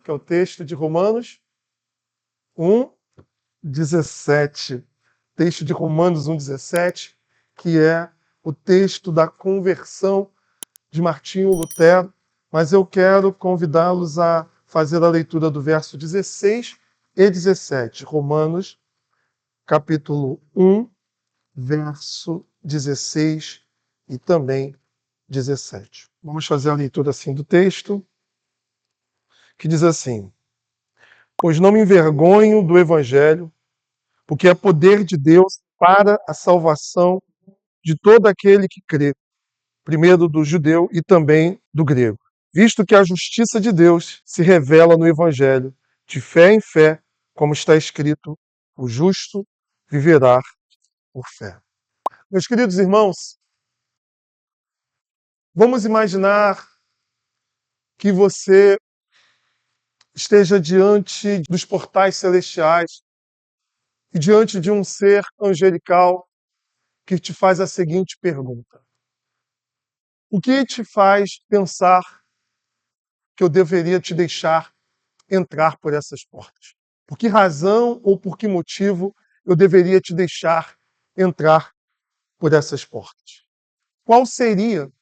que é o texto de Romanos 1:17. Texto de Romanos 1:17, que é o texto da conversão de Martinho Lutero, mas eu quero convidá-los a fazer a leitura do verso 16 e 17. Romanos, capítulo 1, verso 16 e também 17. Vamos fazer a leitura assim do texto, que diz assim: Pois não me envergonho do evangelho, porque é poder de Deus para a salvação de todo aquele que crê, primeiro do judeu e também do grego. Visto que a justiça de Deus se revela no evangelho, de fé em fé, como está escrito, o justo viverá por fé. Meus queridos irmãos, vamos imaginar que você esteja diante dos portais celestiais e diante de um ser angelical que te faz a seguinte pergunta: o que te faz pensar que eu deveria te deixar entrar por essas portas? Por que razão ou por que motivo eu deveria te deixar entrar por essas portas? Qual seria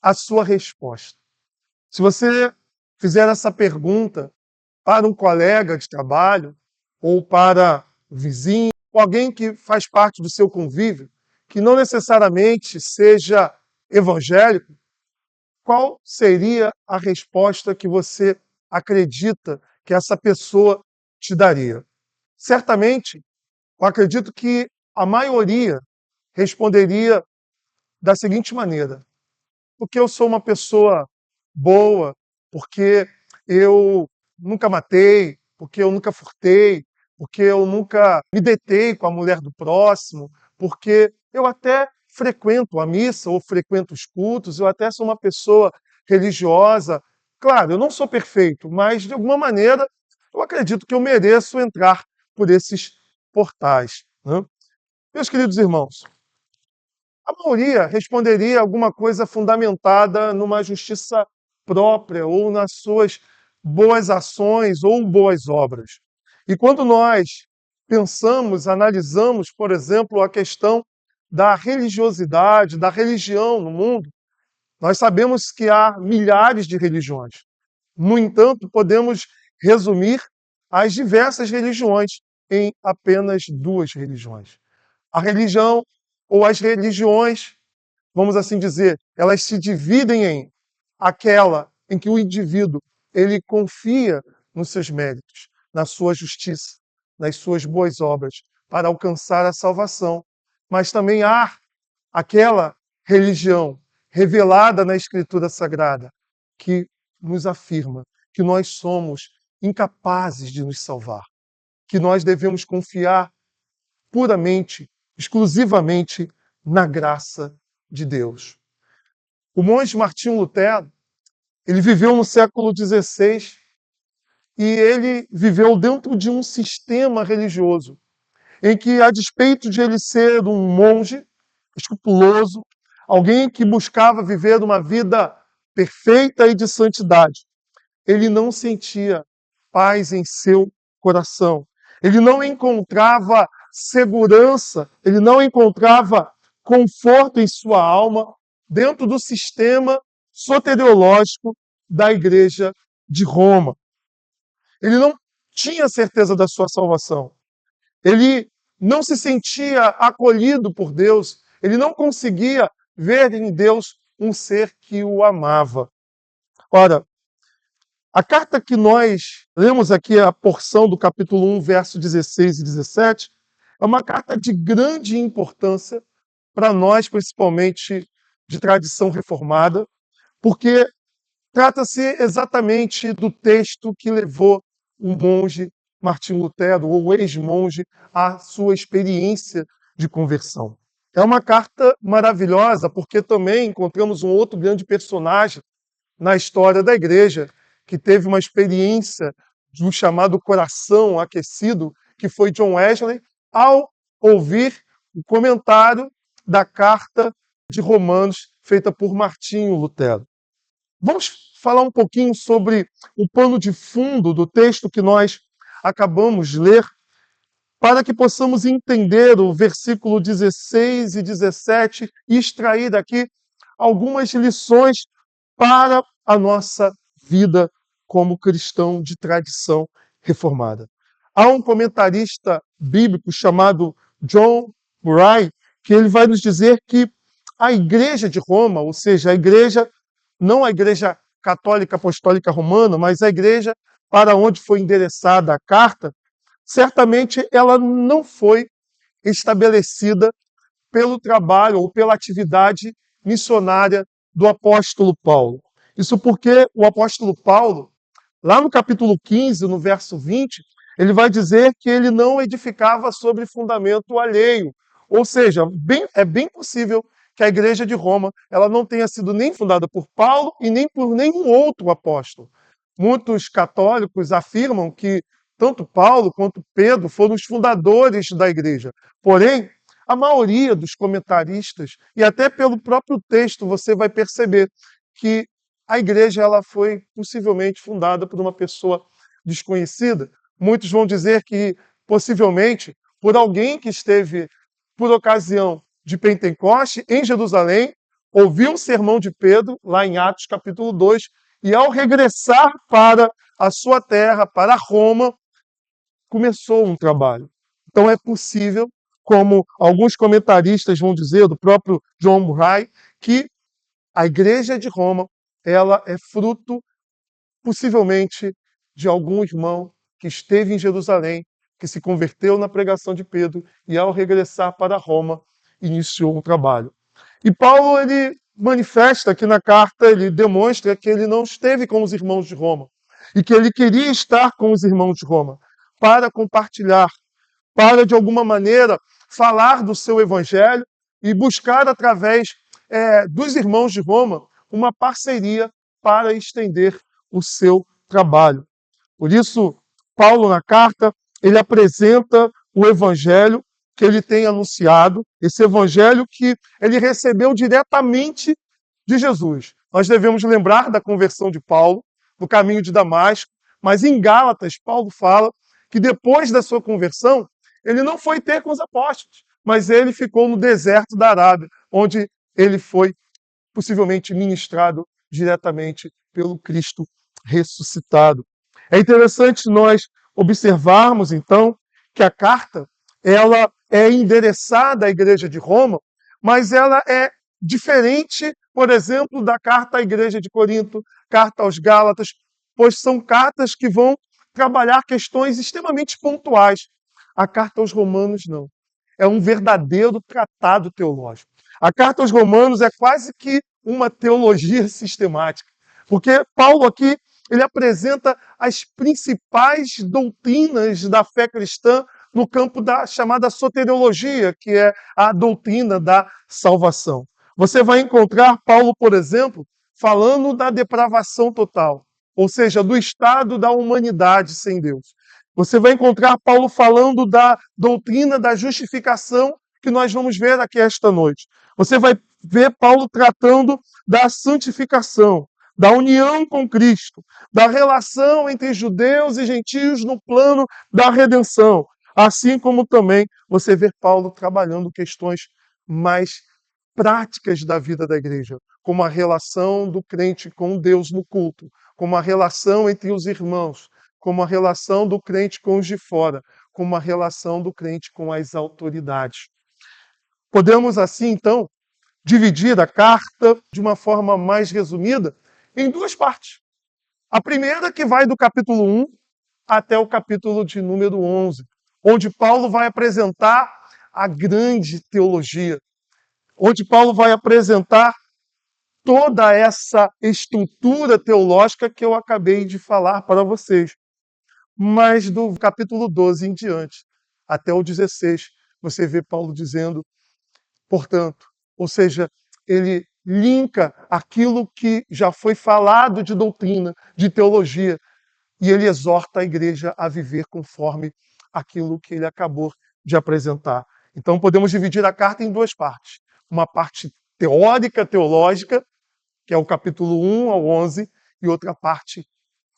a sua resposta? Se você fizer essa pergunta para um colega de trabalho, ou para um vizinho, ou alguém que faz parte do seu convívio, que não necessariamente seja evangélico, qual seria a resposta que você acredita que essa pessoa te daria? Certamente, eu acredito que a maioria responderia da seguinte maneira: porque eu sou uma pessoa boa, porque eu nunca matei, porque eu nunca furtei, porque eu nunca me deitei com a mulher do próximo, porque eu até frequento a missa ou frequento os cultos, eu até sou uma pessoa religiosa. Claro, eu não sou perfeito, mas de alguma maneira eu acredito que eu mereço entrar por esses portais, né? Meus queridos irmãos, a maioria responderia alguma coisa fundamentada numa justiça própria ou nas suas boas ações ou boas obras. E quando nós pensamos, analisamos, por exemplo, a questão da religiosidade, da religião no mundo, nós sabemos que há milhares de religiões. No entanto, podemos resumir as diversas religiões em apenas duas religiões. A religião ou as religiões, vamos assim dizer, elas se dividem em aquela em que o indivíduo ele confia nos seus méritos, na sua justiça, nas suas boas obras para alcançar a salvação. Mas também há aquela religião revelada na Escritura Sagrada que nos afirma que nós somos incapazes de nos salvar, que nós devemos confiar puramente, exclusivamente na graça de Deus. O monge Martinho Lutero, ele viveu no século XVI e ele viveu dentro de um sistema religioso em que, a despeito de ele ser um monge escrupuloso, alguém que buscava viver uma vida perfeita e de santidade, ele não sentia paz em seu coração. Ele não encontrava segurança, ele não encontrava conforto em sua alma dentro do sistema soteriológico da Igreja de Roma. Ele não tinha certeza da sua salvação. Ele não se sentia acolhido por Deus. Ele não conseguia ver em Deus um ser que o amava. Ora, a carta que nós lemos aqui, a porção do capítulo 1, verso 16 e 17, é uma carta de grande importância para nós, principalmente de tradição reformada, porque trata-se exatamente do texto que levou o monge Martinho Lutero, ou o ex-monge, à sua experiência de conversão. É uma carta maravilhosa, porque também encontramos um outro grande personagem na história da igreja, que teve uma experiência de um chamado coração aquecido, que foi John Wesley, ao ouvir o comentário da carta de Romanos feita por Martinho Lutero. Vamos falar um pouquinho sobre o pano de fundo do texto que nós acabamos de ler, para que possamos entender o versículo 16 e 17 e extrair daqui algumas lições para a nossa vida como cristão de tradição reformada. Há um comentarista bíblico chamado John Murray, que ele vai nos dizer que a Igreja de Roma, ou seja, a Igreja, não a Igreja Católica Apostólica Romana, mas a Igreja para onde foi endereçada a carta, certamente ela não foi estabelecida pelo trabalho ou pela atividade missionária do apóstolo Paulo. Isso porque o apóstolo Paulo, lá no capítulo 15, no verso 20, ele vai dizer que ele não edificava sobre fundamento alheio. Ou seja, é bem possível que a igreja de Roma ela não tenha sido nem fundada por Paulo e nem por nenhum outro apóstolo. Muitos católicos afirmam que tanto Paulo quanto Pedro foram os fundadores da igreja. Porém, a maioria dos comentaristas, e até pelo próprio texto você vai perceber que a igreja ela foi possivelmente fundada por uma pessoa desconhecida. Muitos vão dizer que possivelmente por alguém que esteve por ocasião de Pentecoste em Jerusalém, ouviu o sermão de Pedro lá em Atos capítulo 2 e ao regressar para a sua terra, para Roma, começou um trabalho. Então é possível, como alguns comentaristas vão dizer, do próprio John Murray, que a igreja de Roma ela é fruto, possivelmente, de algum irmão que esteve em Jerusalém, que se converteu na pregação de Pedro e, ao regressar para Roma, iniciou um trabalho. E Paulo ele manifesta aqui na carta, ele demonstra que ele não esteve com os irmãos de Roma e que ele queria estar com os irmãos de Roma para compartilhar, para de alguma maneira falar do seu evangelho e buscar através dos irmãos de Roma uma parceria para estender o seu trabalho. Por isso, Paulo na carta ele apresenta o evangelho que ele tem anunciado, esse evangelho que ele recebeu diretamente de Jesus. Nós devemos lembrar da conversão de Paulo no caminho de Damasco, mas em Gálatas, Paulo fala que depois da sua conversão, ele não foi ter com os apóstolos, mas ele ficou no deserto da Arábia, onde ele foi possivelmente ministrado diretamente pelo Cristo ressuscitado. É interessante nós observarmos, então, que a carta ela é endereçada à Igreja de Roma, mas ela é diferente, por exemplo, da carta à Igreja de Corinto, carta aos Gálatas, pois são cartas que vão trabalhar questões extremamente pontuais. A carta aos Romanos não. É um verdadeiro tratado teológico. A carta aos Romanos é quase que uma teologia sistemática, porque Paulo aqui ele apresenta as principais doutrinas da fé cristã no campo da chamada soteriologia, que é a doutrina da salvação. Você vai encontrar Paulo, por exemplo, falando da depravação total, ou seja, do estado da humanidade sem Deus. Você vai encontrar Paulo falando da doutrina da justificação, que nós vamos ver aqui esta noite. Você vai ver Paulo tratando da santificação, da união com Cristo, da relação entre judeus e gentios no plano da redenção. Assim como também você vê Paulo trabalhando questões mais práticas da vida da igreja, como a relação do crente com Deus no culto, como a relação entre os irmãos, como a relação do crente com os de fora, como a relação do crente com as autoridades. Podemos, assim, então, dividir a carta de uma forma mais resumida em duas partes. A primeira que vai do capítulo 1 até o capítulo de número 11, onde Paulo vai apresentar a grande teologia, onde Paulo vai apresentar toda essa estrutura teológica que eu acabei de falar para vocês. Mas do capítulo 12 em diante, até o 16, você vê Paulo dizendo, portanto, ou seja, ele linka aquilo que já foi falado de doutrina, de teologia, e ele exorta a igreja a viver conforme aquilo que ele acabou de apresentar. Então podemos dividir a carta em duas partes. Uma parte teórica, teológica, que é o capítulo 1 ao 11, e outra parte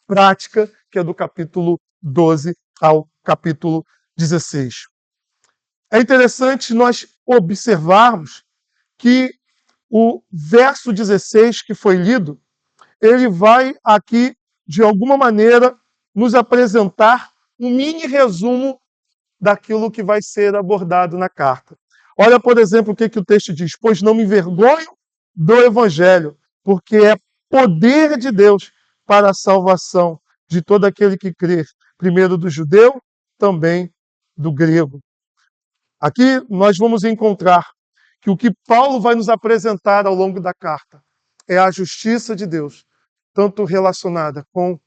prática, que é do capítulo 12 ao capítulo 16. É interessante nós observarmos que o verso 16 que foi lido, ele vai aqui, de alguma maneira, nos apresentar um mini resumo daquilo que vai ser abordado na carta. Olha, por exemplo, o que o texto diz: pois não me envergonho do Evangelho, porque é poder de Deus para a salvação de todo aquele que crê, primeiro do judeu, também do grego. Aqui nós vamos encontrar que o que Paulo vai nos apresentar ao longo da carta é a justiça de Deus, tanto relacionada com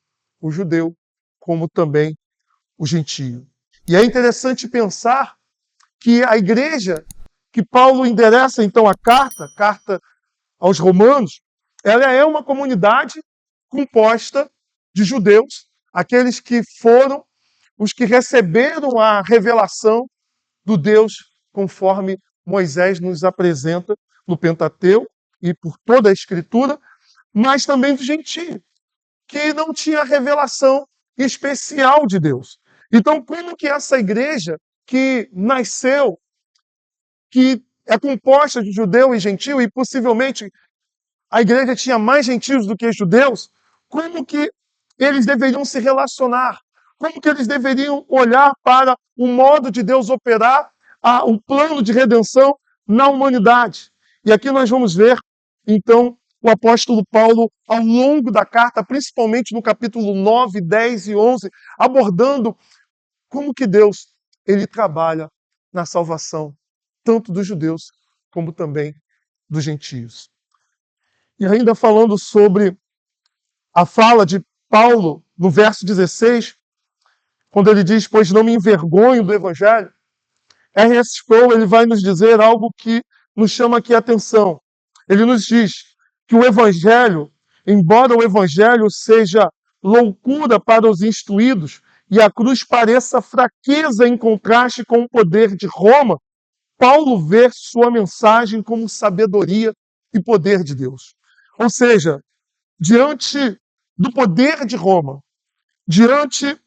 o judeu, como também o gentio. E é interessante pensar que a igreja que Paulo endereça, então, a carta aos Romanos, ela é uma comunidade composta de judeus, aqueles que foram os que receberam a revelação do Deus conforme Moisés nos apresenta no Pentateuco e por toda a Escritura, mas também do gentio, que não tinha revelação especial de Deus. Então, como que essa igreja que nasceu, que é composta de judeu e gentio, e possivelmente a igreja tinha mais gentios do que judeus, como que eles deveriam se relacionar? Como que eles deveriam olhar para o modo de Deus operar o plano de redenção na humanidade? E aqui nós vamos ver, então, o apóstolo Paulo, ao longo da carta, principalmente no capítulo 9, 10 e 11, abordando como que Deus ele trabalha na salvação, tanto dos judeus como também dos gentios. E ainda falando sobre a fala de Paulo, no verso 16, quando ele diz, pois não me envergonho do Evangelho, R.S. Sproul ele vai nos dizer algo que nos chama aqui a atenção. Ele nos diz que o Evangelho, embora o Evangelho seja loucura para os instruídos e a cruz pareça fraqueza em contraste com o poder de Roma, Paulo vê sua mensagem como sabedoria e poder de Deus. Ou seja, diante do poder de Roma, diante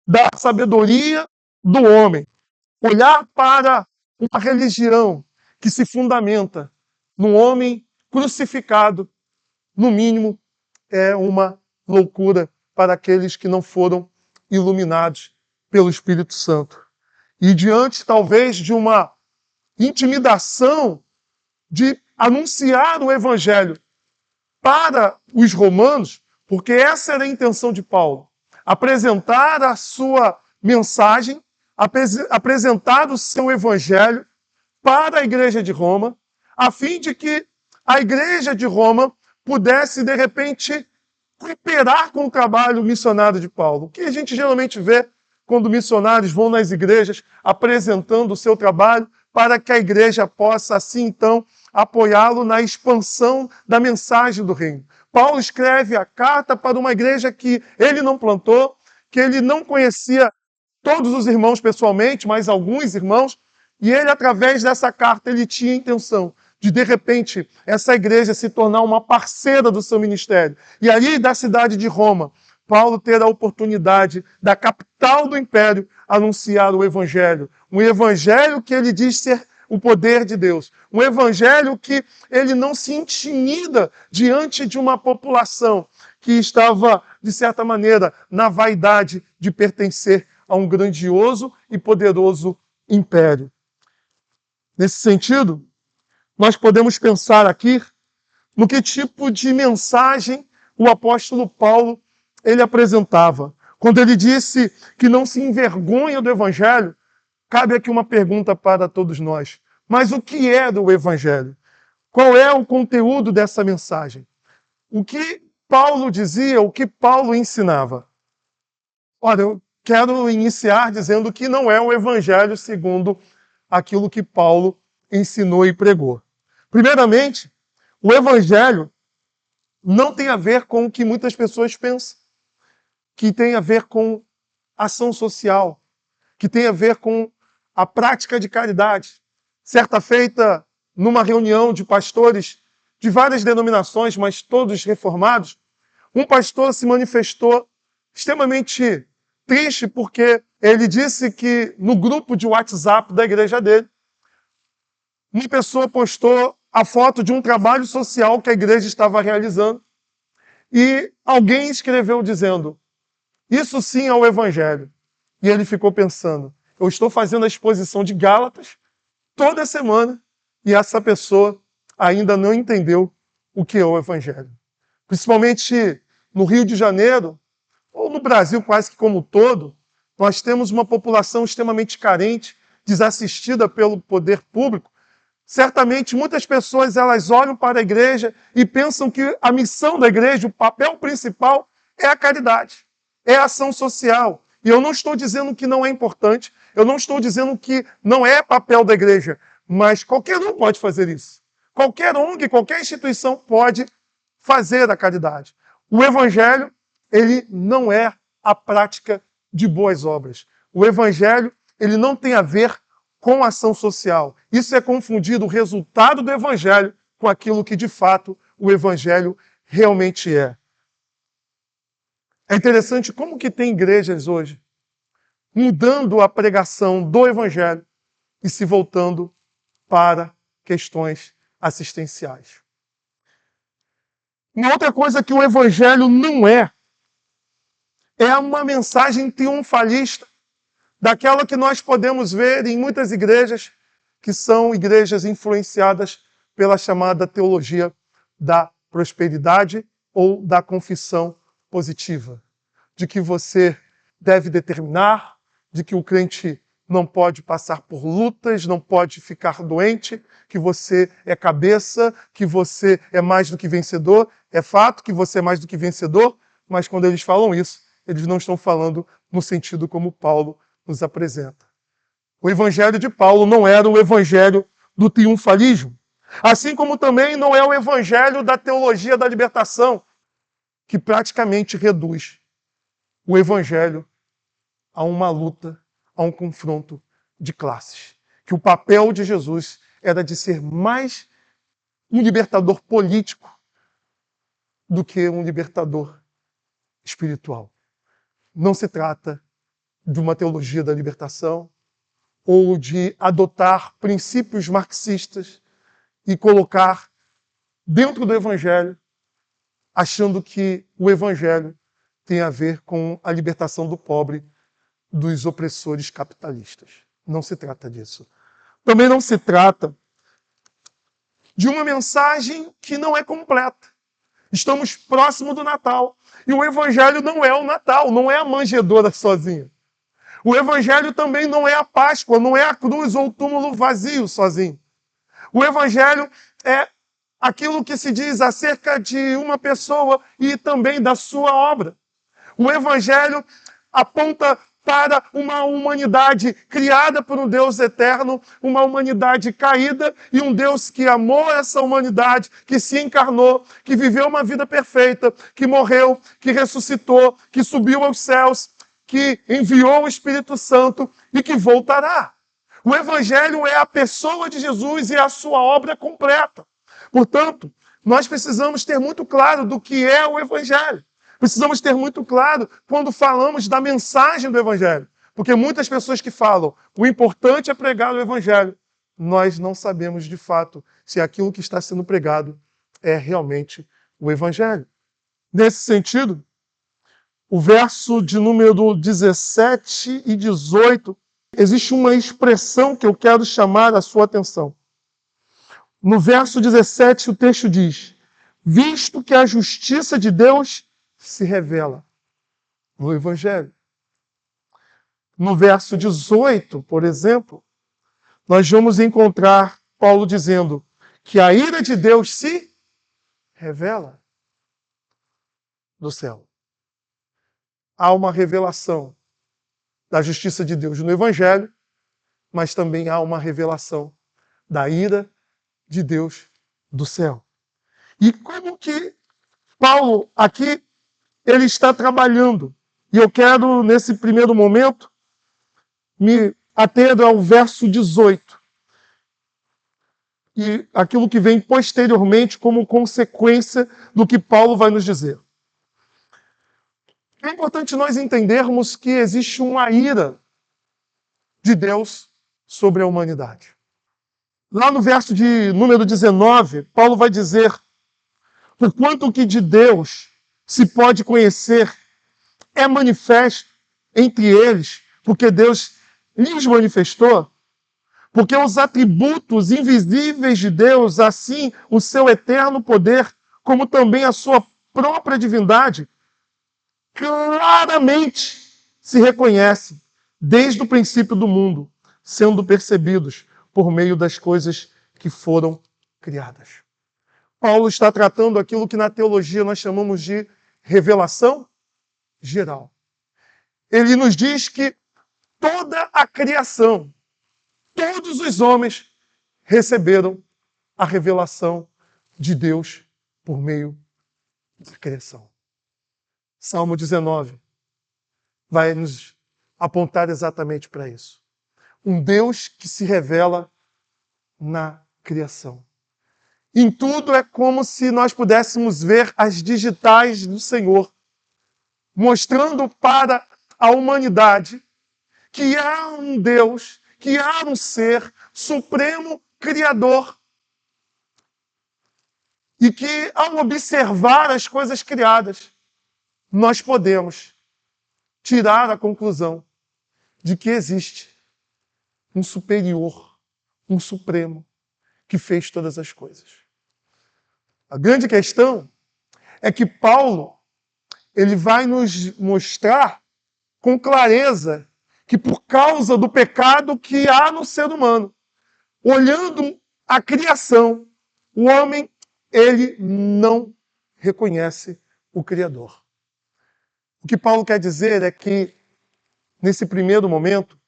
da sabedoria do homem, olhar para uma religião que se fundamenta num homem crucificado, no mínimo, é uma loucura para aqueles que não foram iluminados pelo Espírito Santo. E diante, talvez, de uma intimidação de anunciar o Evangelho para os romanos, porque essa era a intenção de Paulo, apresentar a sua mensagem, apresentar o seu evangelho para a igreja de Roma, a fim de que a igreja de Roma pudesse, de repente, cooperar com o trabalho missionário de Paulo. O que a gente geralmente vê quando missionários vão nas igrejas apresentando o seu trabalho para que a igreja possa, assim, então, apoiá-lo na expansão da mensagem do reino. Paulo escreve a carta para uma igreja que ele não plantou, que ele não conhecia todos os irmãos pessoalmente, mas alguns irmãos, e ele, através dessa carta, ele tinha a intenção de repente, essa igreja se tornar uma parceira do seu ministério. E ali, da cidade de Roma, Paulo ter a oportunidade, da capital do império, anunciar o evangelho. Um evangelho que ele diz ser o poder de Deus. Um evangelho que ele não se intimida diante de uma população que estava, de certa maneira, na vaidade de pertencer a um grandioso e poderoso império. Nesse sentido, nós podemos pensar aqui no que tipo de mensagem o apóstolo Paulo ele apresentava. Quando ele disse que não se envergonha do evangelho, cabe aqui uma pergunta para todos nós. Mas o que é do evangelho? Qual é o conteúdo dessa mensagem? O que Paulo dizia, o que Paulo ensinava? Ora, eu quero iniciar dizendo que não é o evangelho segundo aquilo que Paulo ensinou e pregou. Primeiramente, o evangelho não tem a ver com o que muitas pessoas pensam, que tem a ver com ação social, que tem a ver com a prática de caridade. Certa feita, numa reunião de pastores de várias denominações, mas todos reformados, um pastor se manifestou extremamente triste porque ele disse que no grupo de WhatsApp da igreja dele, uma pessoa postou a foto de um trabalho social que a igreja estava realizando e alguém escreveu dizendo: isso sim é o evangelho. E ele ficou pensando: eu estou fazendo a exposição de Gálatas toda semana e essa pessoa ainda não entendeu o que é o evangelho. Principalmente no Rio de Janeiro, ou no Brasil quase que como um todo, nós temos uma população extremamente carente, desassistida pelo poder público. Certamente muitas pessoas elas olham para a igreja e pensam que a missão da igreja, o papel principal, é a caridade, é a ação social. E eu não estou dizendo que não é importante, eu não estou dizendo que não é papel da igreja, mas qualquer um pode fazer isso. Qualquer ONG, qualquer instituição pode fazer a caridade. O evangelho, ele não é a prática de boas obras. O evangelho, ele não tem a ver com ação social. Isso é confundir o resultado do evangelho com aquilo que, de fato, o evangelho realmente é. É interessante como que tem igrejas hoje mudando a pregação do evangelho e se voltando para questões assistenciais. Uma outra coisa que o evangelho não é uma mensagem triunfalista, daquela que nós podemos ver em muitas igrejas, que são igrejas influenciadas pela chamada teologia da prosperidade ou da confissão positiva, de que você deve determinar, de que o crente não pode passar por lutas, não pode ficar doente, que você é cabeça, que você é mais do que vencedor. É fato que você é mais do que vencedor, mas quando eles falam isso, eles não estão falando no sentido como Paulo nos apresenta. O evangelho de Paulo não era o evangelho do triunfalismo, assim como também não é o evangelho da teologia da libertação, que praticamente reduz o evangelho a uma luta, a um confronto de classes. Que o papel de Jesus era de ser mais um libertador político do que um libertador espiritual. Não se trata de uma teologia da libertação ou de adotar princípios marxistas e colocar dentro do evangelho, achando que o evangelho tem a ver com a libertação do pobre dos opressores capitalistas. Não se trata disso. Também não se trata de uma mensagem que não é completa. Estamos próximo do Natal. E o evangelho não é o Natal, não é a manjedoura sozinha. O evangelho também não é a Páscoa, não é a cruz ou o túmulo vazio sozinho. O evangelho é aquilo que se diz acerca de uma pessoa e também da sua obra. O evangelho aponta para uma humanidade criada por um Deus eterno, uma humanidade caída e um Deus que amou essa humanidade, que se encarnou, que viveu uma vida perfeita, que morreu, que ressuscitou, que subiu aos céus, que enviou o Espírito Santo e que voltará. O evangelho é a pessoa de Jesus e a sua obra completa. Portanto, nós precisamos ter muito claro do que é o evangelho. Precisamos ter muito claro quando falamos da mensagem do evangelho. Porque muitas pessoas que falam, o importante é pregar o evangelho, nós não sabemos de fato se aquilo que está sendo pregado é realmente o evangelho. Nesse sentido, o verso de número 17 e 18, existe uma expressão que eu quero chamar a sua atenção. No verso 17, o texto diz: visto que a justiça de Deus se revela no Evangelho. No verso 18, por exemplo, nós vamos encontrar Paulo dizendo que a ira de Deus se revela do céu. Há uma revelação da justiça de Deus no Evangelho, mas também há uma revelação da ira de Deus do céu. E como que Paulo aqui ele está trabalhando? E eu quero, nesse primeiro momento, me ater ao verso 18. e aquilo que vem posteriormente como consequência do que Paulo vai nos dizer. É importante nós entendermos que existe uma ira de Deus sobre a humanidade. Lá no verso de número 19, Paulo vai dizer: porquanto o que de Deus se pode conhecer é manifesto entre eles, porque Deus lhes manifestou, porque os atributos invisíveis de Deus, assim o seu eterno poder, como também a sua própria divindade, claramente se reconhecem desde o princípio do mundo, sendo percebidos por meio das coisas que foram criadas. Paulo está tratando aquilo que na teologia nós chamamos de revelação geral. Ele nos diz que toda a criação, todos os homens receberam a revelação de Deus por meio da criação. Salmo 19 vai nos apontar exatamente para isso. Um Deus que se revela na criação. Em tudo é como se nós pudéssemos ver as digitais do Senhor, mostrando para a humanidade que há um Deus, que há um ser supremo criador, e que, ao observar as coisas criadas, nós podemos tirar a conclusão de que existe um superior, um supremo, que fez todas as coisas. A grande questão é que Paulo ele vai nos mostrar com clareza que por causa do pecado que há no ser humano, olhando a criação, o homem ele não reconhece o Criador. O que Paulo quer dizer é que, nesse primeiro momento,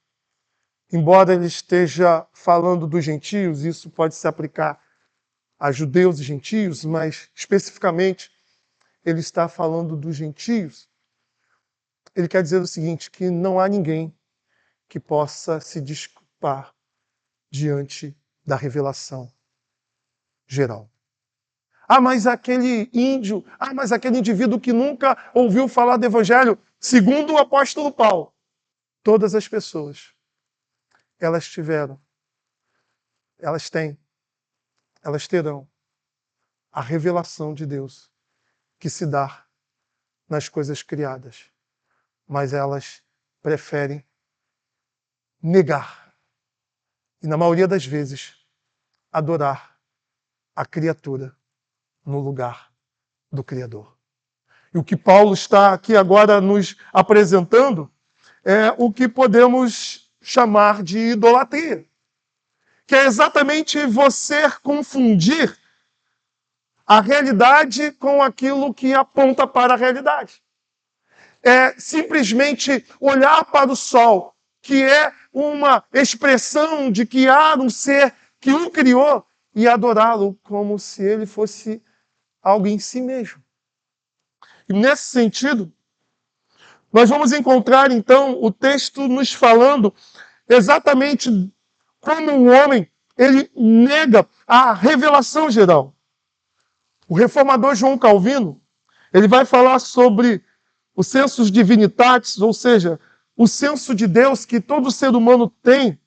embora ele esteja falando dos gentios, isso pode se aplicar a judeus e gentios, mas especificamente ele está falando dos gentios. Ele quer dizer o seguinte, que não há ninguém que possa se desculpar diante da revelação geral. Mas aquele índio, mas aquele indivíduo que nunca ouviu falar do Evangelho, segundo o apóstolo Paulo, todas as pessoas, elas terão a revelação de Deus que se dá nas coisas criadas, mas elas preferem negar e, na maioria das vezes, adorar a criatura no lugar do Criador. E o que Paulo está aqui agora nos apresentando é o que podemos chamar de idolatria, que é exatamente você confundir a realidade com aquilo que aponta para a realidade. É simplesmente olhar para o sol, que é uma expressão de que há um ser que o criou, e adorá-lo como se ele fosse algo em si mesmo. E nesse sentido, nós vamos encontrar então o texto nos falando exatamente como o homem ele nega a revelação geral. O reformador João Calvino, ele vai falar sobre o sensus divinitatis, ou seja, o senso de Deus que todo ser humano tem.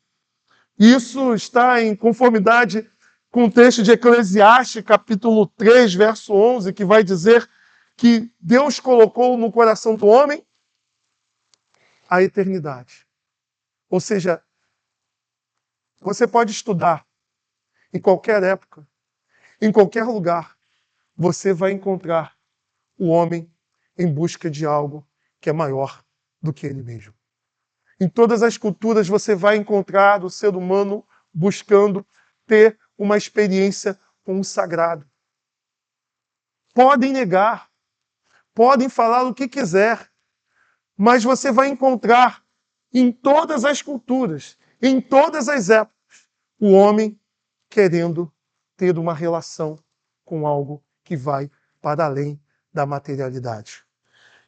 E isso está em conformidade com o texto de Eclesiastes, capítulo 3, verso 11, que vai dizer que Deus colocou no coração do homem a eternidade. Ou seja, você pode estudar em qualquer época, em qualquer lugar, você vai encontrar o homem em busca de algo que é maior do que ele mesmo. Em todas as culturas você vai encontrar o ser humano buscando ter uma experiência com o sagrado. Podem negar, podem falar o que quiser, mas você vai encontrar em todas as culturas, em todas as épocas, o homem querendo ter uma relação com algo que vai para além da materialidade.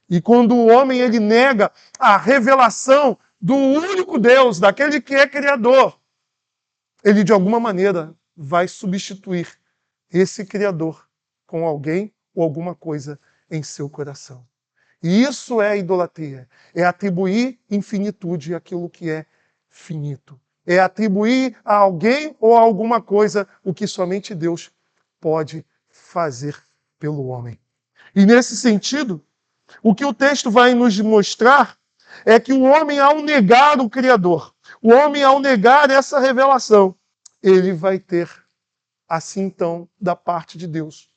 E quando o homem ele nega a revelação do único Deus, daquele que é criador, ele de alguma maneira vai substituir esse Criador com alguém ou alguma coisa em seu coração. E isso é idolatria. É atribuir infinitude àquilo que é finito. É atribuir a alguém ou a alguma coisa o que somente Deus pode fazer pelo homem. E nesse sentido, o que o texto vai nos mostrar é que o homem, ao negar o Criador, o homem, ao negar essa revelação, ele vai ter, assim então, da parte de Deus,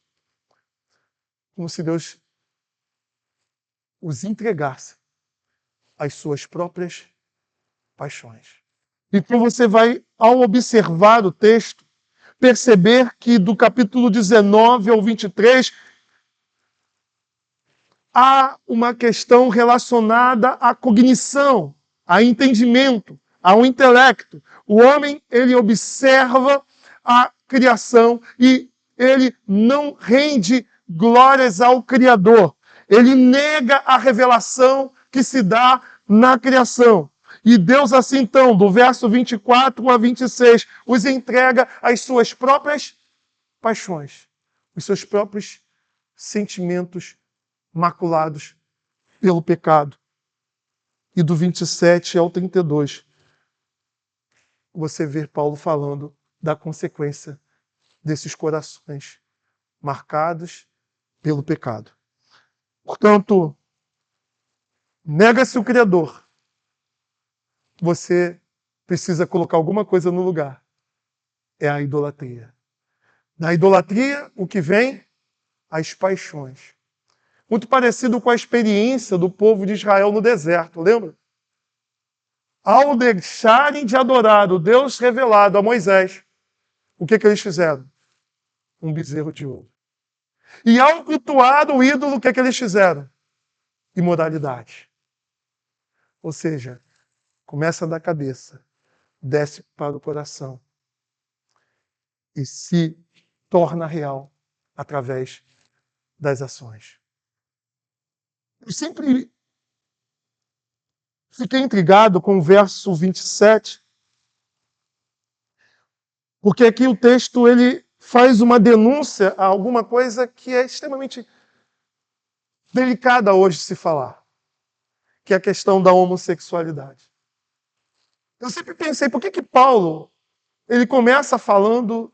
como se Deus os entregasse às suas próprias paixões. Então você vai, ao observar o texto, perceber que do capítulo 19 ao 23, há uma questão relacionada à cognição, a entendimento, ao intelecto. O homem, ele observa a criação e ele não rende glórias ao Criador. Ele nega a revelação que se dá na criação. E Deus, assim então, do verso 24 a 26, os entrega às suas próprias paixões, os seus próprios sentimentos maculados pelo pecado. E do 27 ao 32, você vê Paulo falando da consequência desses corações marcados pelo pecado. Portanto, nega-se o Criador. Você precisa colocar alguma coisa no lugar. É a idolatria. Na idolatria, o que vem? As paixões. Muito parecido com a experiência do povo de Israel no deserto, lembra? Ao deixarem de adorar o Deus revelado a Moisés, o que eles fizeram? Um bezerro de ouro. E ao cultuar o ídolo, o que eles fizeram? Imoralidade. Ou seja, começa da cabeça, desce para o coração e se torna real através das ações. Eu sempre fiquei intrigado com o verso 27, porque aqui o texto ele faz uma denúncia a alguma coisa que é extremamente delicada hoje de se falar, que é a questão da homossexualidade. Eu sempre pensei, por que Paulo ele começa falando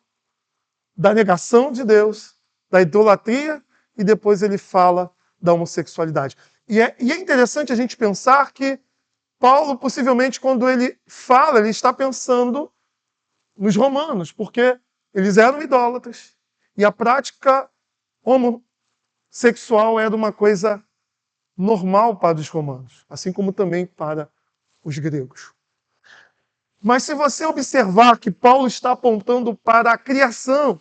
da negação de Deus, da idolatria, e depois ele fala da homossexualidade. E é interessante a gente pensar que Paulo, possivelmente, quando ele fala, ele está pensando nos romanos, porque eles eram idólatras. E a prática homossexual era uma coisa normal para os romanos, assim como também para os gregos. Mas se você observar que Paulo está apontando para a criação,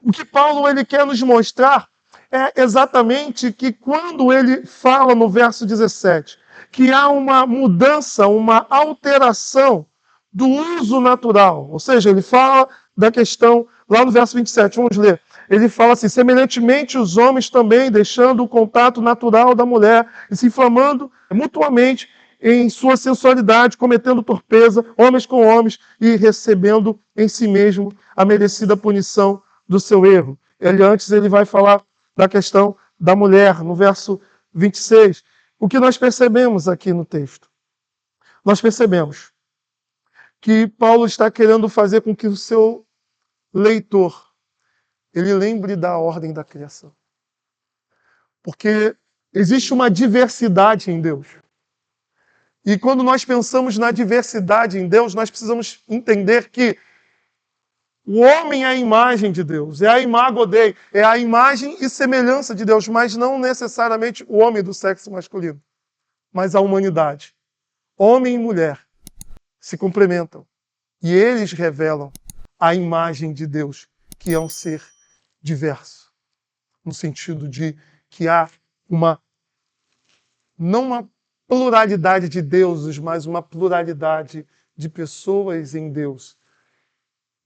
o que Paulo ele quer nos mostrar é exatamente que quando ele fala no verso 17 que há uma mudança, uma alteração do uso natural, ou seja, ele fala da questão, lá no verso 27, vamos ler, ele fala assim, semelhantemente os homens também, deixando o contato natural da mulher e se inflamando mutuamente em sua sensualidade, cometendo torpeza, homens com homens, e recebendo em si mesmo a merecida punição do seu erro. Antes ele vai falar da questão da mulher, no verso 26. O que nós percebemos aqui no texto? Nós percebemos que Paulo está querendo fazer com que o seu leitor ele lembre da ordem da criação. Porque existe uma diversidade em Deus. E quando nós pensamos na diversidade em Deus, nós precisamos entender que o homem é a imagem de Deus, é a imago Dei, é a imagem e semelhança de Deus, mas não necessariamente o homem do sexo masculino, mas a humanidade. Homem e mulher se complementam e eles revelam a imagem de Deus, que é um ser diverso, no sentido de que há não uma pluralidade de deuses, mas uma pluralidade de pessoas em Deus.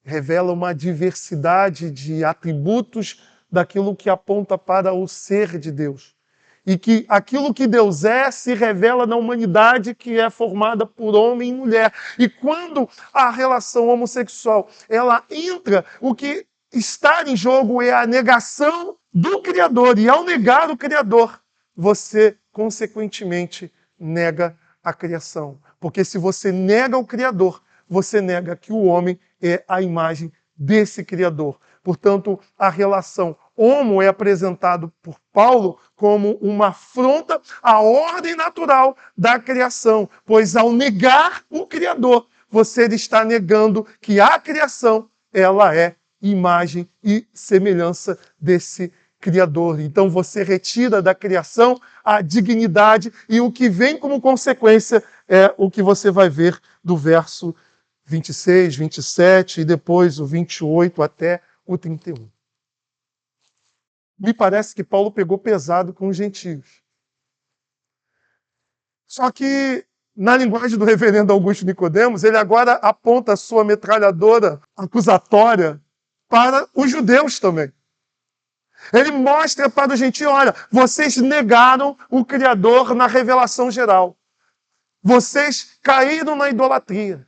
Revela uma diversidade de atributos daquilo que aponta para o ser de Deus. E que aquilo que Deus é se revela na humanidade que é formada por homem e mulher. E quando a relação homossexual ela entra, o que está em jogo é a negação do Criador. E ao negar o Criador, você, consequentemente, nega a criação. Porque se você nega o Criador, você nega que o homem é a imagem desse Criador. Portanto, a relação homo é apresentado por Paulo como uma afronta à ordem natural da criação, pois ao negar o Criador, você está negando que a criação ela é imagem e semelhança desse Criador. Então você retira da criação a dignidade e o que vem como consequência é o que você vai ver do verso 26, 27 e depois o 28 até o 31. Me parece que Paulo pegou pesado com os gentios. Só que, na linguagem do reverendo Augusto Nicodemos, ele agora aponta a sua metralhadora acusatória para os judeus também. Ele mostra para os gentios, olha, vocês negaram o Criador na revelação geral. Vocês caíram na idolatria.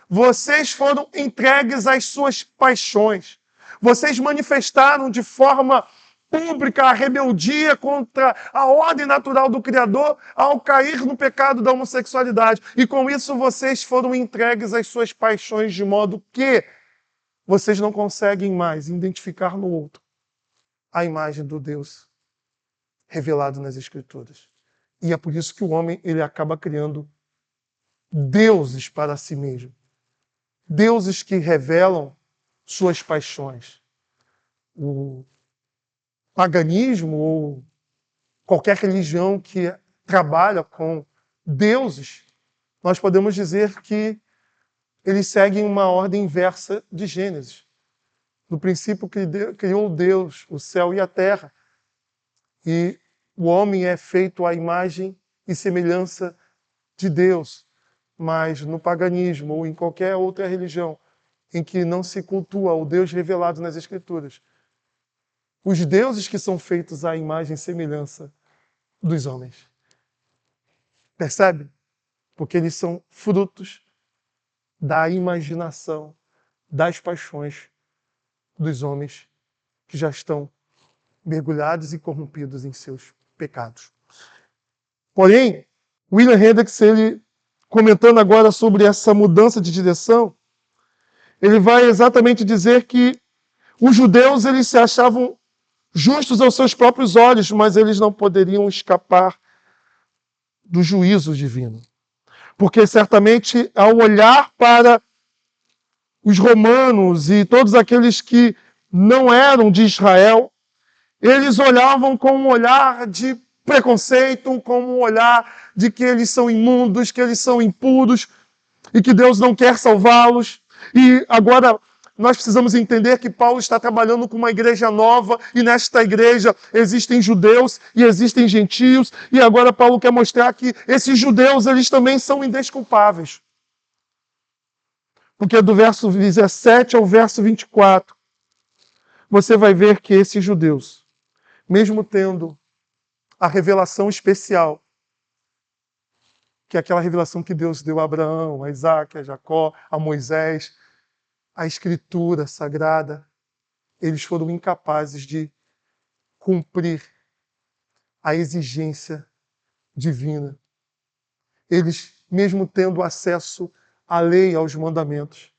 Vocês foram entregues às suas paixões. Vocês manifestaram de forma pública a rebeldia contra a ordem natural do Criador ao cair no pecado da homossexualidade. E com isso vocês foram entregues às suas paixões de modo que vocês não conseguem mais identificar no outro a imagem do Deus revelado nas Escrituras. E é por isso que o homem ele acaba criando deuses para si mesmo. Deuses que revelam suas paixões. O paganismo ou qualquer religião que trabalha com deuses, nós podemos dizer que eles seguem uma ordem inversa de Gênesis. No princípio criou Deus o céu e a terra. E o homem é feito à imagem e semelhança de Deus. Mas no paganismo ou em qualquer outra religião em que não se cultua o Deus revelado nas Escrituras, os deuses que são feitos à imagem e semelhança dos homens. Percebe? Porque eles são frutos da imaginação, das paixões dos homens que já estão mergulhados e corrompidos em seus pecados. Porém, William Hendricks, ele, comentando agora sobre essa mudança de direção, ele vai exatamente dizer que os judeus eles se achavam justos aos seus próprios olhos, mas eles não poderiam escapar do juízo divino. Porque certamente, ao olhar para os romanos e todos aqueles que não eram de Israel, eles olhavam com um olhar de preconceito, com um olhar de que eles são imundos, que eles são impuros e que Deus não quer salvá-los. E agora nós precisamos entender que Paulo está trabalhando com uma igreja nova e nesta igreja existem judeus e existem gentios. E agora Paulo quer mostrar que esses judeus eles também são indesculpáveis. Porque do verso 17 ao verso 24, você vai ver que esses judeus, mesmo tendo a revelação especial, que é aquela revelação que Deus deu a Abraão, a Isaac, a Jacó, a Moisés, a Escritura Sagrada, eles foram incapazes de cumprir a exigência divina. Eles, mesmo tendo acesso à lei, aos mandamentos,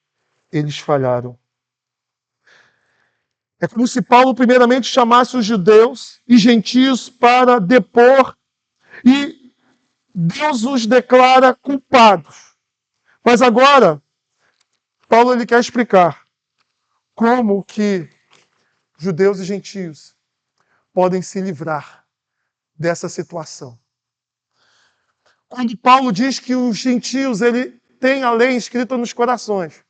eles falharam. É como se Paulo primeiramente chamasse os judeus e gentios para depor e Deus os declara culpados. Mas agora, Paulo ele quer explicar como que judeus e gentios podem se livrar dessa situação. Quando Paulo diz que os gentios ele têm a lei escrita nos corações,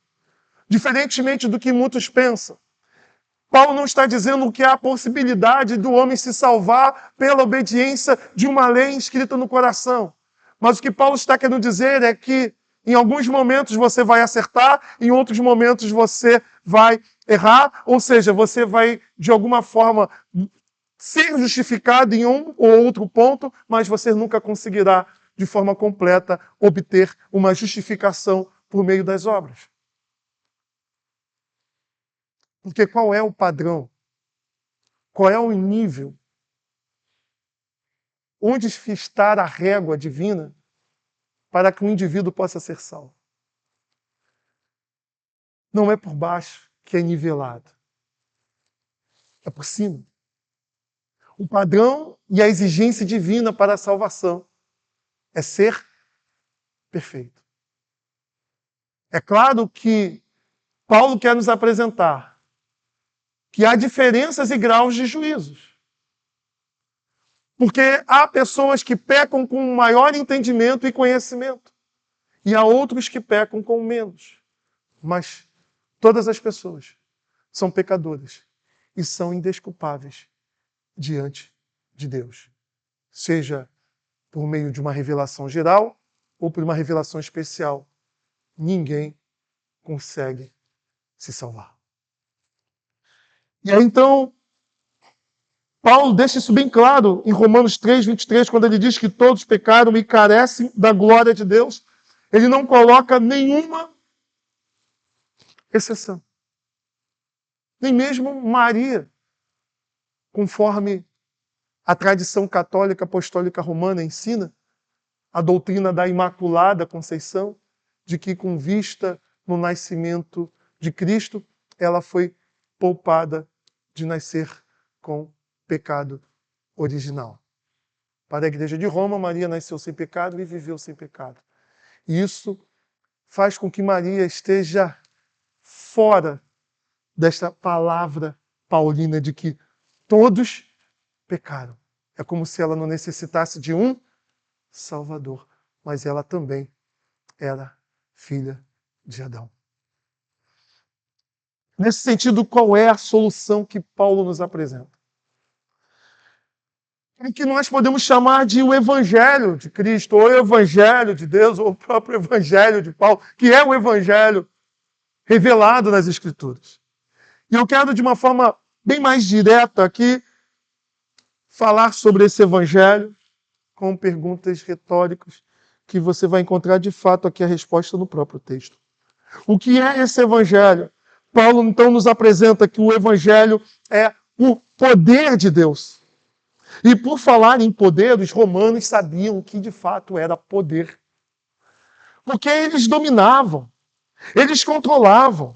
diferentemente do que muitos pensam, Paulo não está dizendo que há a possibilidade do homem se salvar pela obediência de uma lei escrita no coração. Mas o que Paulo está querendo dizer é que em alguns momentos você vai acertar, em outros momentos você vai errar, ou seja, você vai, de alguma forma, ser justificado em um ou outro ponto, mas você nunca conseguirá, de forma completa, obter uma justificação por meio das obras. Porque qual é o padrão? Qual é o nível? Onde está a régua divina para que o indivíduo possa ser salvo? Não é por baixo que é nivelado. É por cima. O padrão e a exigência divina para a salvação é ser perfeito. É claro que Paulo quer nos apresentar que há diferenças e graus de juízos. Porque há pessoas que pecam com maior entendimento e conhecimento. E há outros que pecam com menos. Mas todas as pessoas são pecadoras e são indesculpáveis diante de Deus. Seja por meio de uma revelação geral ou por uma revelação especial. Ninguém consegue se salvar. E aí então, Paulo deixa isso bem claro em Romanos 3, 23, quando ele diz que todos pecaram e carecem da glória de Deus. Ele não coloca nenhuma exceção. Nem mesmo Maria, conforme a tradição católica apostólica romana ensina, a doutrina da Imaculada Conceição, de que com vista no nascimento de Cristo, ela foi poupada de nascer com pecado original. Para a Igreja de Roma, Maria nasceu sem pecado e viveu sem pecado. E isso faz com que Maria esteja fora desta palavra paulina de que todos pecaram. É como se ela não necessitasse de um Salvador, mas ela também era filha de Adão. Nesse sentido, qual é a solução que Paulo nos apresenta? O que nós podemos chamar de o Evangelho de Cristo, ou o Evangelho de Deus, ou o próprio Evangelho de Paulo, que é o Evangelho revelado nas Escrituras. E eu quero, de uma forma bem mais direta aqui, falar sobre esse Evangelho com perguntas retóricas que você vai encontrar, de fato, aqui a resposta no próprio texto. O que é esse Evangelho? Paulo, então, nos apresenta que o Evangelho é o poder de Deus. E por falar em poder, os romanos sabiam que de fato era poder. Porque eles dominavam, eles controlavam.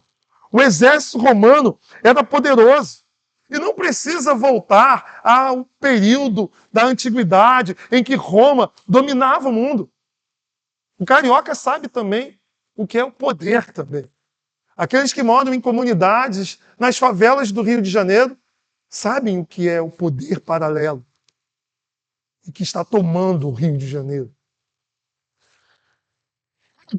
O exército romano era poderoso. E não precisa voltar ao período da antiguidade em que Roma dominava o mundo. O carioca sabe também o que é o poder também. Aqueles que moram em comunidades, nas favelas do Rio de Janeiro, sabem o que é o poder paralelo e que está tomando o Rio de Janeiro.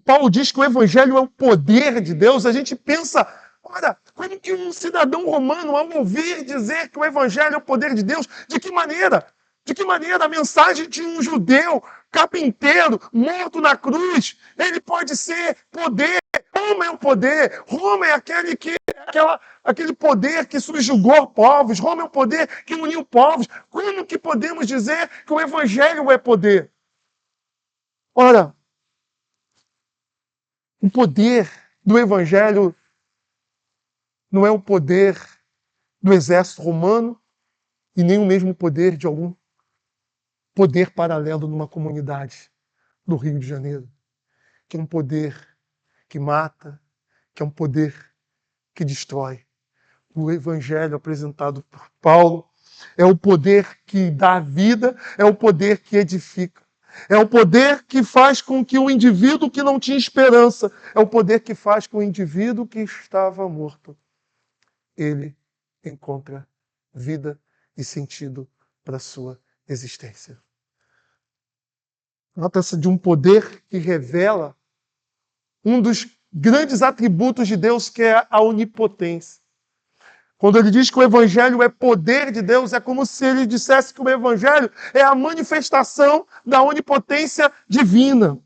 Paulo diz que o Evangelho é o poder de Deus. A gente pensa, ora, como que um cidadão romano, ao ouvir dizer que o Evangelho é o poder de Deus, de que maneira? De que maneira a mensagem de um judeu carpinteiro, morto na cruz, ele pode ser poder? Roma é o poder. Roma é aquele poder que subjugou povos. Roma é o poder que uniu povos. Como que podemos dizer que o Evangelho é poder? Ora, o poder do Evangelho não é o poder do exército romano e nem o mesmo poder de algum poder paralelo numa comunidade do Rio de Janeiro, que é um poder que mata, que é um poder que destrói. O Evangelho apresentado por Paulo é o poder que dá vida, é o poder que edifica. É o poder que faz com que o indivíduo que não tinha esperança, é o poder que faz com o indivíduo que estava morto, ele encontra vida e sentido para a sua existência. Trata-se de um poder que revela um dos grandes atributos de Deus, que é a onipotência. Quando ele diz que o Evangelho é poder de Deus, é como se ele dissesse que o Evangelho é a manifestação da onipotência divina.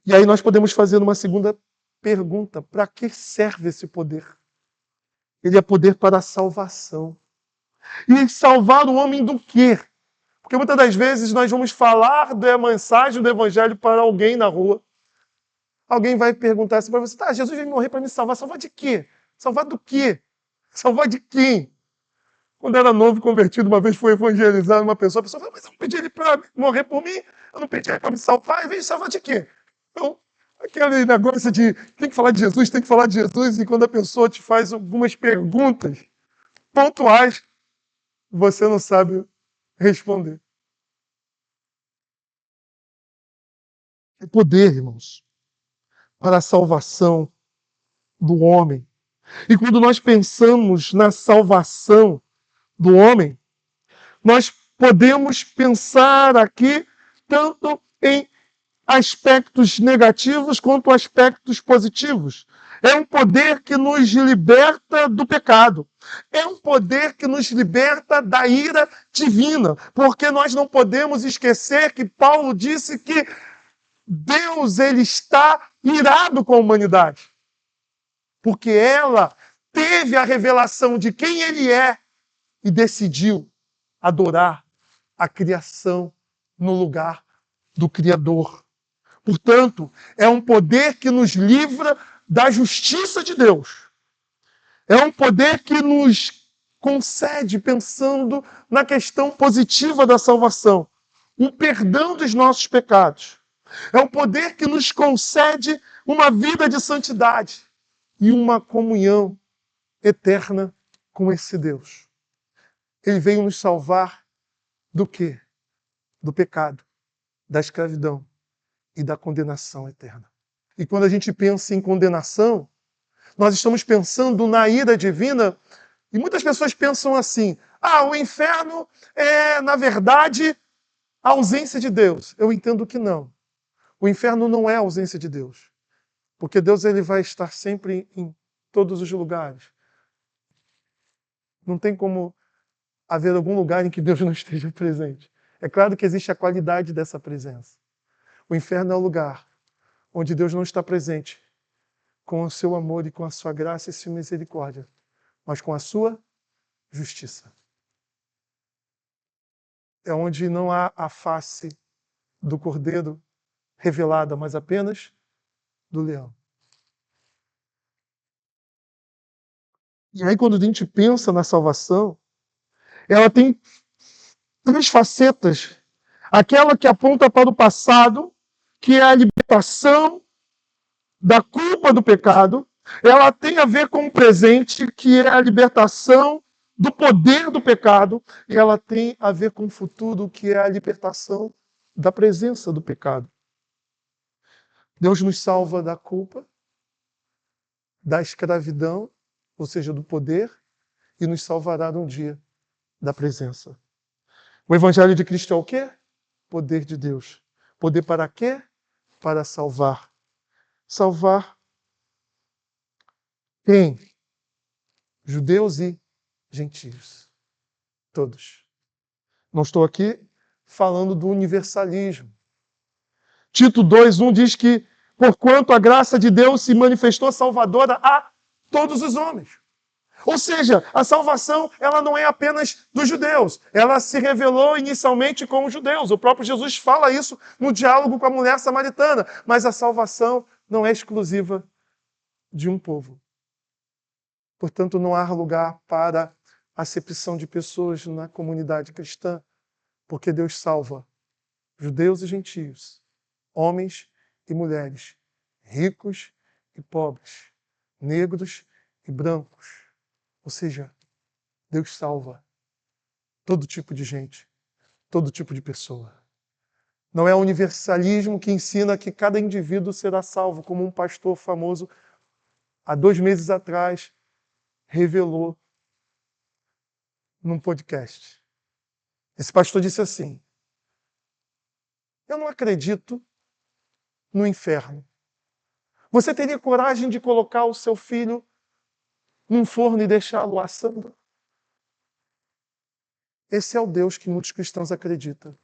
E aí nós podemos fazer uma segunda pergunta: para que serve esse poder? Ele é poder para a salvação. E salvar o homem do quê? Porque muitas das vezes nós vamos falar da mensagem do evangelho para alguém na rua. Alguém vai perguntar assim para você: tá, Jesus veio morrer para me salvar. Salvar de quê? Salvar do quê? Salvar de quem? Quando era novo e convertido, uma vez foi evangelizar uma pessoa, a pessoa falou: mas eu não pedi ele para morrer por mim, eu não pedi ele para me salvar, e veio salvar de quê? Então, aquele negócio de tem que falar de Jesus, tem que falar de Jesus, e quando a pessoa te faz algumas perguntas pontuais, você não sabe responder. É poder, irmãos, para a salvação do homem. E quando nós pensamos na salvação do homem, nós podemos pensar aqui tanto em aspectos negativos quanto aspectos positivos. É um poder que nos liberta do pecado. É um poder que nos liberta da ira divina. Porque nós não podemos esquecer que Paulo disse que Deus ele está irado com a humanidade. Porque ela teve a revelação de quem ele é e decidiu adorar a criação no lugar do Criador. Portanto, é um poder que nos livra da justiça de Deus. É um poder que nos concede, pensando na questão positiva da salvação, o perdão dos nossos pecados. É um poder que nos concede uma vida de santidade e uma comunhão eterna com esse Deus. Ele veio nos salvar do quê? Do pecado, da escravidão e da condenação eterna. E quando a gente pensa em condenação, nós estamos pensando na ira divina, e muitas pessoas pensam assim: ah, o inferno é, na verdade, a ausência de Deus. Eu entendo que não. O inferno não é a ausência de Deus, porque Deus ele vai estar sempre em todos os lugares. Não tem como haver algum lugar em que Deus não esteja presente. É claro que existe a qualidade dessa presença. O inferno é o lugar onde Deus não está presente com o seu amor e com a sua graça e sua misericórdia, mas com a sua justiça. É onde não há a face do cordeiro revelada, mas apenas do leão. E aí, quando a gente pensa na salvação, ela tem três facetas. Aquela que aponta para o passado, que é a libertação da culpa do pecado. Ela tem a ver com o presente, que é a libertação do poder do pecado. E ela tem a ver com o futuro, que é a libertação da presença do pecado. Deus nos salva da culpa, da escravidão, ou seja, do poder, e nos salvará um dia da presença. O Evangelho de Cristo é o quê? Poder de Deus. Poder para quê? Para salvar. Salvar quem? Judeus e gentios. Todos. Não estou aqui falando do universalismo. Tito 2:1 diz que, porquanto a graça de Deus se manifestou salvadora a todos os homens. Ou seja, a salvação ela não é apenas dos judeus. Ela se revelou inicialmente com os judeus. O próprio Jesus fala isso no diálogo com a mulher samaritana. Mas a salvação não é exclusiva de um povo. Portanto, não há lugar para acepção de pessoas na comunidade cristã, porque Deus salva judeus e gentios, homens e mulheres, ricos e pobres, negros e brancos. Ou seja, Deus salva todo tipo de gente, todo tipo de pessoa. Não é o universalismo que ensina que cada indivíduo será salvo, como um pastor famoso, há 2 meses atrás, revelou num podcast. Esse pastor disse assim: eu não acredito no inferno. Você teria coragem de colocar o seu filho num forno e deixá-lo assando? Esse é o Deus que muitos cristãos acreditam.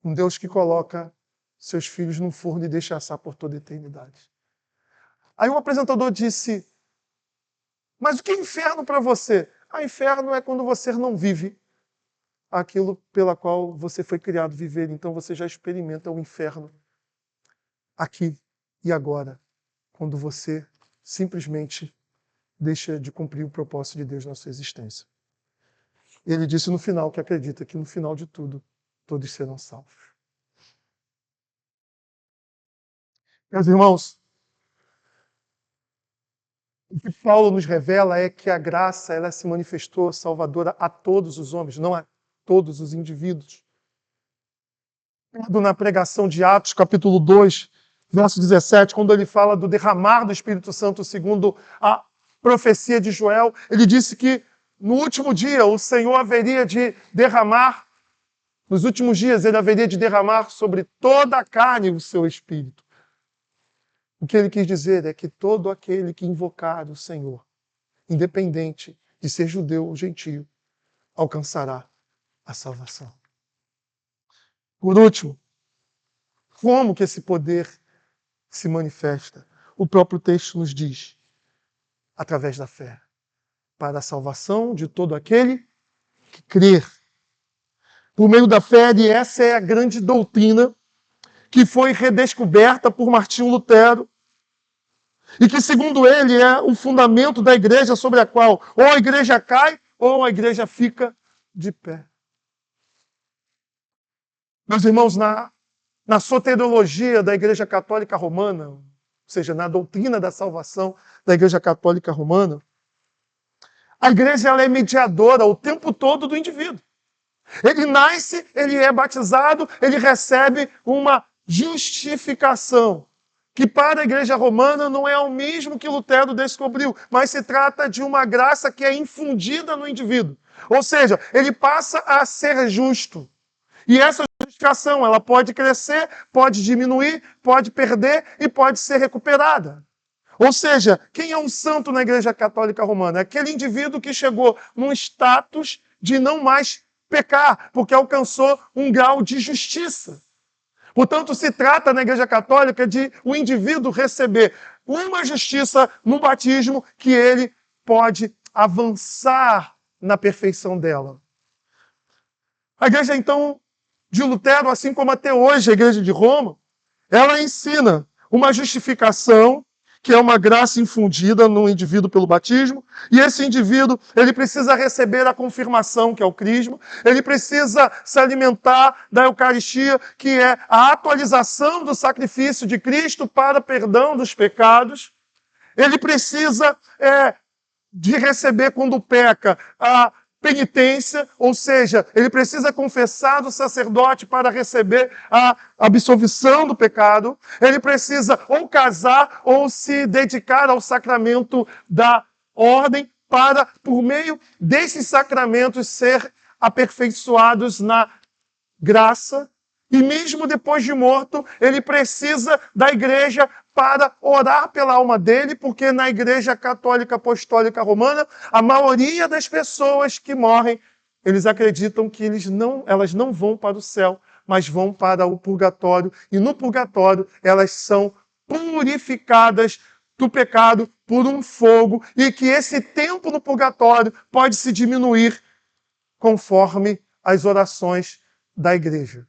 Um Deus que coloca seus filhos num forno e deixa assar por toda a eternidade. Aí o apresentador disse: Mas o que é inferno para você? Inferno é quando você não vive aquilo pela qual você foi criado viver. Então você já experimenta o inferno aqui e agora, quando você simplesmente deixa de cumprir o propósito de Deus na sua existência. Ele disse no final que acredita que no final de tudo, todos serão salvos. Meus irmãos, o que Paulo nos revela é que a graça ela se manifestou salvadora a todos os homens, não a todos os indivíduos. Na pregação de Atos, capítulo 2, verso 17, quando ele fala do derramar do Espírito Santo segundo a profecia de Joel, ele disse que no último dia o Senhor haveria de derramar, nos últimos dias ele haveria de derramar sobre toda a carne o seu Espírito. O que ele quis dizer é que todo aquele que invocar o Senhor, independente de ser judeu ou gentio, alcançará a salvação. Por último, como que esse poder se manifesta? O próprio texto nos diz, através da fé, para a salvação de todo aquele que crer. Por meio da fé, e essa é a grande doutrina que foi redescoberta por Martinho Lutero, e que, segundo ele, é o fundamento da igreja sobre a qual ou a igreja cai ou a igreja fica de pé. Meus irmãos, na soteriologia da Igreja Católica Romana, ou seja, na doutrina da salvação da Igreja Católica Romana, a igreja ela é mediadora o tempo todo do indivíduo. Ele nasce, ele é batizado, ele recebe uma justificação, que para a Igreja Romana não é o mesmo que Lutero descobriu, mas se trata de uma graça que é infundida no indivíduo. Ou seja, ele passa a ser justo. E essa justificação, ela pode crescer, pode diminuir, pode perder e pode ser recuperada. Ou seja, quem é um santo na Igreja Católica Romana? É aquele indivíduo que chegou num status de não mais pecar, porque alcançou um grau de justiça. Portanto, se trata na Igreja Católica de o indivíduo receber uma justiça no batismo que ele pode avançar na perfeição dela. A Igreja, então, de Lutero, assim como até hoje a Igreja de Roma, ela ensina uma justificação, que é uma graça infundida no indivíduo pelo batismo, e esse indivíduo, ele precisa receber a confirmação, que é o crisma, ele precisa se alimentar da Eucaristia, que é a atualização do sacrifício de Cristo para perdão dos pecados, ele precisa de receber, quando peca, a penitência, ou seja, ele precisa confessar do sacerdote para receber a absolvição do pecado, ele precisa ou casar ou se dedicar ao sacramento da ordem para, por meio desses sacramentos, ser aperfeiçoados na graça. E mesmo depois de morto, ele precisa da igreja para orar pela alma dele, porque na Igreja Católica Apostólica Romana, a maioria das pessoas que morrem, eles acreditam que elas não vão para o céu, mas vão para o purgatório. E no purgatório, elas são purificadas do pecado por um fogo, e que esse tempo no purgatório pode se diminuir conforme as orações da igreja.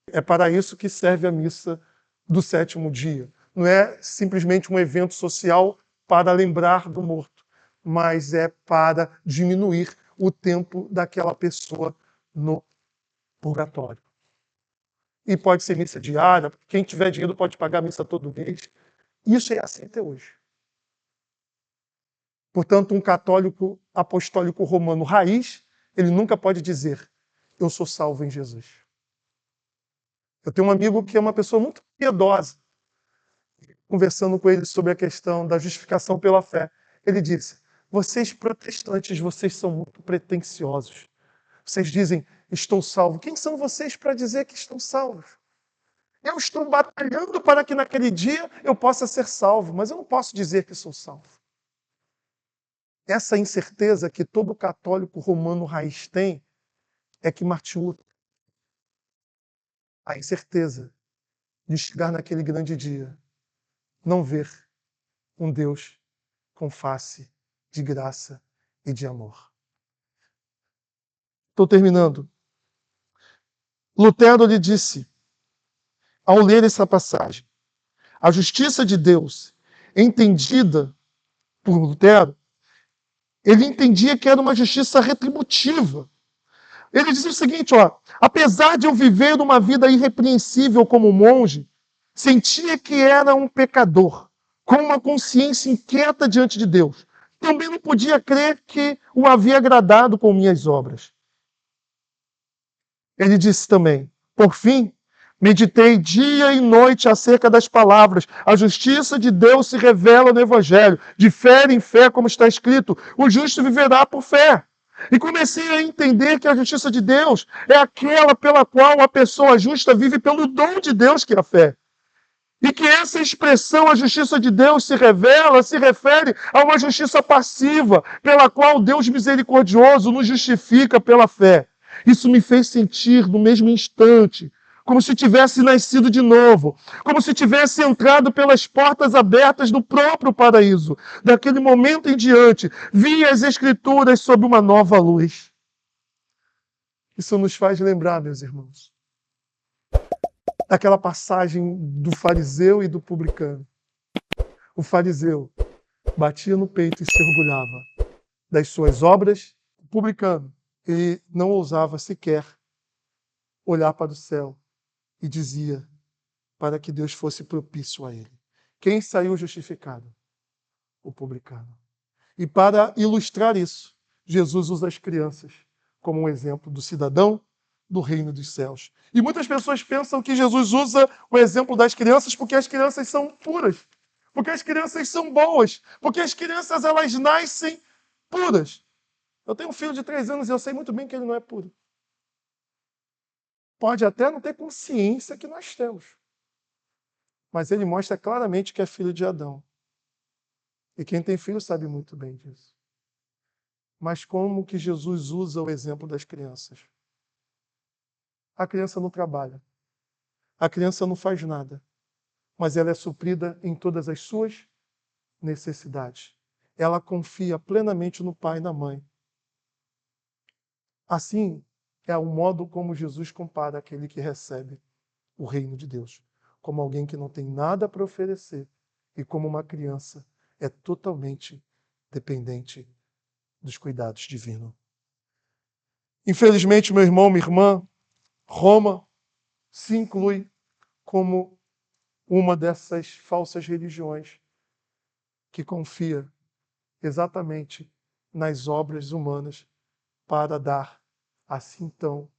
É para isso que serve a missa do sétimo dia. Não é simplesmente um evento social para lembrar do morto, mas é para diminuir o tempo daquela pessoa no purgatório. E pode ser missa diária, quem tiver dinheiro pode pagar a missa todo mês. Isso é assim até hoje. Portanto, um católico apostólico romano raiz, ele nunca pode dizer, eu sou salvo em Jesus. Eu tenho um amigo que é uma pessoa muito piedosa, conversando com ele sobre a questão da justificação pela fé. Ele disse, vocês protestantes, vocês são muito pretensiosos. Vocês dizem, estou salvo. Quem são vocês para dizer que estão salvos? Eu estou batalhando para que naquele dia eu possa ser salvo, mas eu não posso dizer que sou salvo. Essa incerteza que todo católico romano raiz tem é que Martim Lutero, a incerteza de chegar naquele grande dia, não ver um Deus com face de graça e de amor. Estou terminando. Lutero lhe disse, ao ler essa passagem, a justiça de Deus, entendida por Lutero, ele entendia que era uma justiça retributiva. Ele dizia o seguinte, apesar de eu viver uma vida irrepreensível como monge, sentia que era um pecador, com uma consciência inquieta diante de Deus. Também não podia crer que o havia agradado com minhas obras. Ele disse também, por fim, meditei dia e noite acerca das palavras. A justiça de Deus se revela no Evangelho. De fé em fé, como está escrito, o justo viverá por fé. E comecei a entender que a justiça de Deus é aquela pela qual a pessoa justa vive pelo dom de Deus, que é a fé. E que essa expressão, a justiça de Deus, se revela, se refere a uma justiça passiva, pela qual Deus misericordioso nos justifica pela fé. Isso me fez sentir, no mesmo instante, como se tivesse nascido de novo, como se tivesse entrado pelas portas abertas do próprio paraíso. Daquele momento em diante, vi as Escrituras sob uma nova luz. Isso nos faz lembrar, meus irmãos, daquela passagem do fariseu e do publicano. O fariseu batia no peito e se orgulhava das suas obras. O publicano, ele não ousava sequer olhar para o céu e dizia para que Deus fosse propício a ele. Quem saiu justificado? O publicano. E para ilustrar isso, Jesus usa as crianças como um exemplo do cidadão do reino dos céus. E muitas pessoas pensam que Jesus usa o exemplo das crianças porque as crianças são puras, porque as crianças são boas, porque as crianças elas nascem puras. Eu tenho um filho de 3 anos e eu sei muito bem que ele não é puro. Pode até não ter consciência que nós temos, mas ele mostra claramente que é filho de Adão. E quem tem filho sabe muito bem disso. Mas como que Jesus usa o exemplo das crianças? A criança não trabalha. A criança não faz nada. Mas ela é suprida em todas as suas necessidades. Ela confia plenamente no pai e na mãe. Assim, é o modo como Jesus compara aquele que recebe o reino de Deus, como alguém que não tem nada para oferecer e como uma criança é totalmente dependente dos cuidados divinos. Infelizmente, meu irmão, minha irmã, Roma se inclui como uma dessas falsas religiões que confia exatamente nas obras humanas para dar, assim então,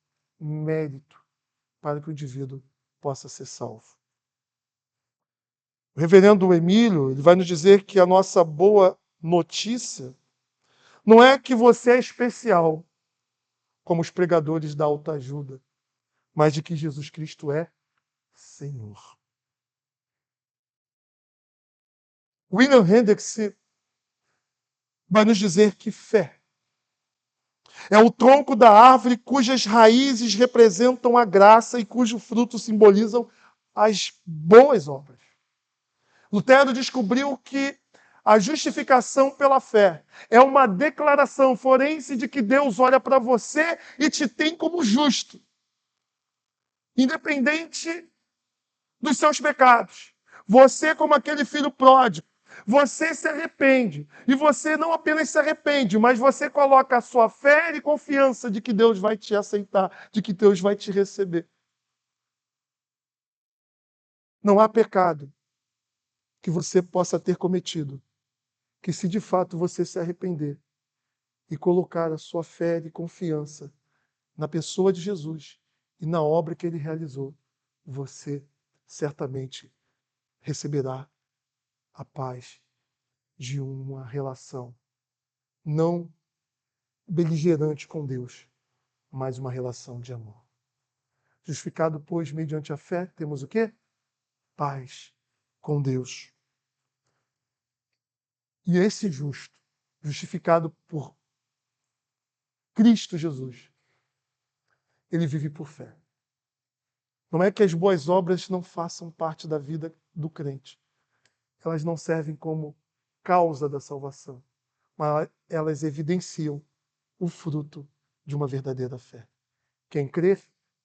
mérito para que o indivíduo possa ser salvo. O reverendo Emílio ele vai nos dizer que a nossa boa notícia não é que você é especial, como os pregadores da autoajuda, mas de que Jesus Cristo é Senhor. William Hendricks vai nos dizer que fé é o tronco da árvore cujas raízes representam a graça e cujo fruto simbolizam as boas obras. Lutero descobriu que a justificação pela fé é uma declaração forense de que Deus olha para você e te tem como justo, independente dos seus pecados. Você, como aquele filho pródigo, você se arrepende. E você não apenas se arrepende, mas você coloca a sua fé e confiança de que Deus vai te aceitar, de que Deus vai te receber. Não há pecado que você possa ter cometido, que se de fato você se arrepender e colocar a sua fé e confiança na pessoa de Jesus e na obra que ele realizou, você certamente receberá a paz de uma relação não beligerante com Deus, mas uma relação de amor. Justificado, pois, mediante a fé, temos o quê? Paz com Deus. E esse justo, justificado por Cristo Jesus, ele vive por fé. Não é que as boas obras não façam parte da vida do crente. Elas não servem como causa da salvação. mas elas evidenciam o fruto de uma verdadeira fé. Quem crê,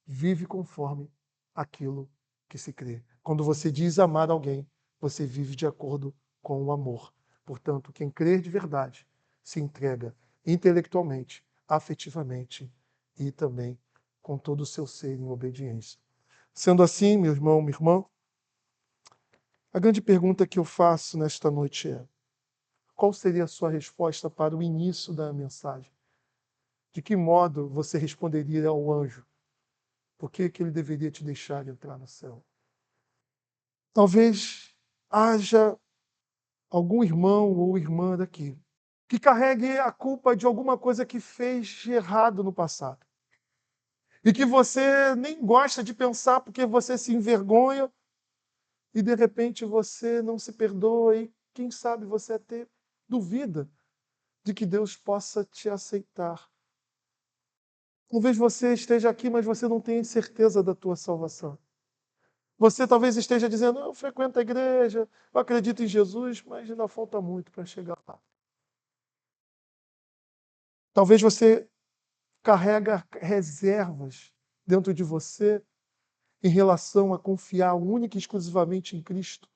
vive conforme aquilo que se crê. Quando você diz amar alguém, você vive de acordo com o amor. Portanto, quem crê de verdade se entrega intelectualmente, afetivamente e também com todo o seu ser em obediência. Sendo assim, meu irmão, minha irmã, a grande pergunta que eu faço nesta noite é: qual seria a sua resposta para o início da mensagem? De que modo você responderia ao anjo? Por que ele deveria te deixar entrar no céu? Talvez haja algum irmão ou irmã daqui que carregue a culpa de alguma coisa que fez de errado no passado. E que você nem gosta de pensar porque você se envergonha e de repente você não se perdoa e quem sabe você até duvida de que Deus possa te aceitar. Talvez você esteja aqui, mas você não tenha certeza da tua salvação. Você talvez esteja dizendo: eu frequento a igreja, eu acredito em Jesus, mas ainda falta muito para chegar lá. Talvez você carrega reservas dentro de você em relação a confiar única e exclusivamente em Cristo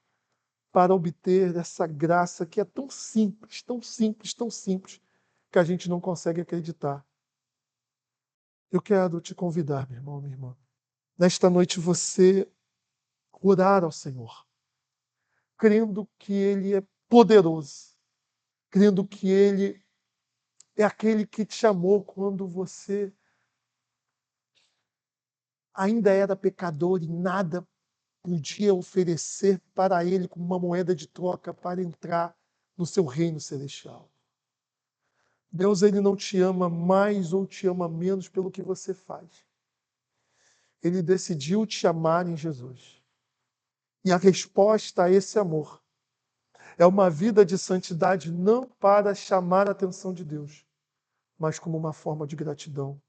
para obter essa graça que é tão simples, tão simples, tão simples, que a gente não consegue acreditar. Eu quero te convidar, meu irmão, minha irmã, nesta noite você orar ao Senhor, crendo que Ele é poderoso, crendo que Ele é aquele que te chamou quando você ainda era pecador e nada podia oferecer para Ele como uma moeda de troca para entrar no seu reino celestial. Deus, Ele não te ama mais ou te ama menos pelo que você faz. Ele decidiu te amar em Jesus. E a resposta a esse amor é uma vida de santidade não para chamar a atenção de Deus, mas como uma forma de gratidão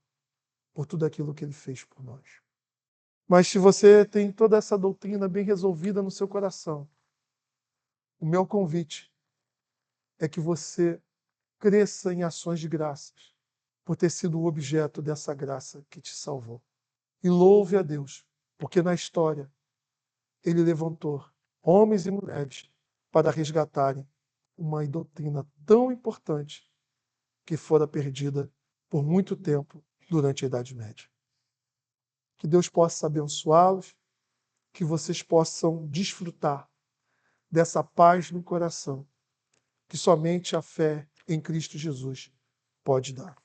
por tudo aquilo que Ele fez por nós. Mas se você tem toda essa doutrina bem resolvida no seu coração, o meu convite é que você cresça em ações de graças por ter sido o objeto dessa graça que te salvou. E louve a Deus, porque na história Ele levantou homens e mulheres para resgatarem uma doutrina tão importante que fora perdida por muito tempo durante a Idade Média. Que Deus possa abençoá-los, que vocês possam desfrutar dessa paz no coração que somente a fé em Cristo Jesus pode dar.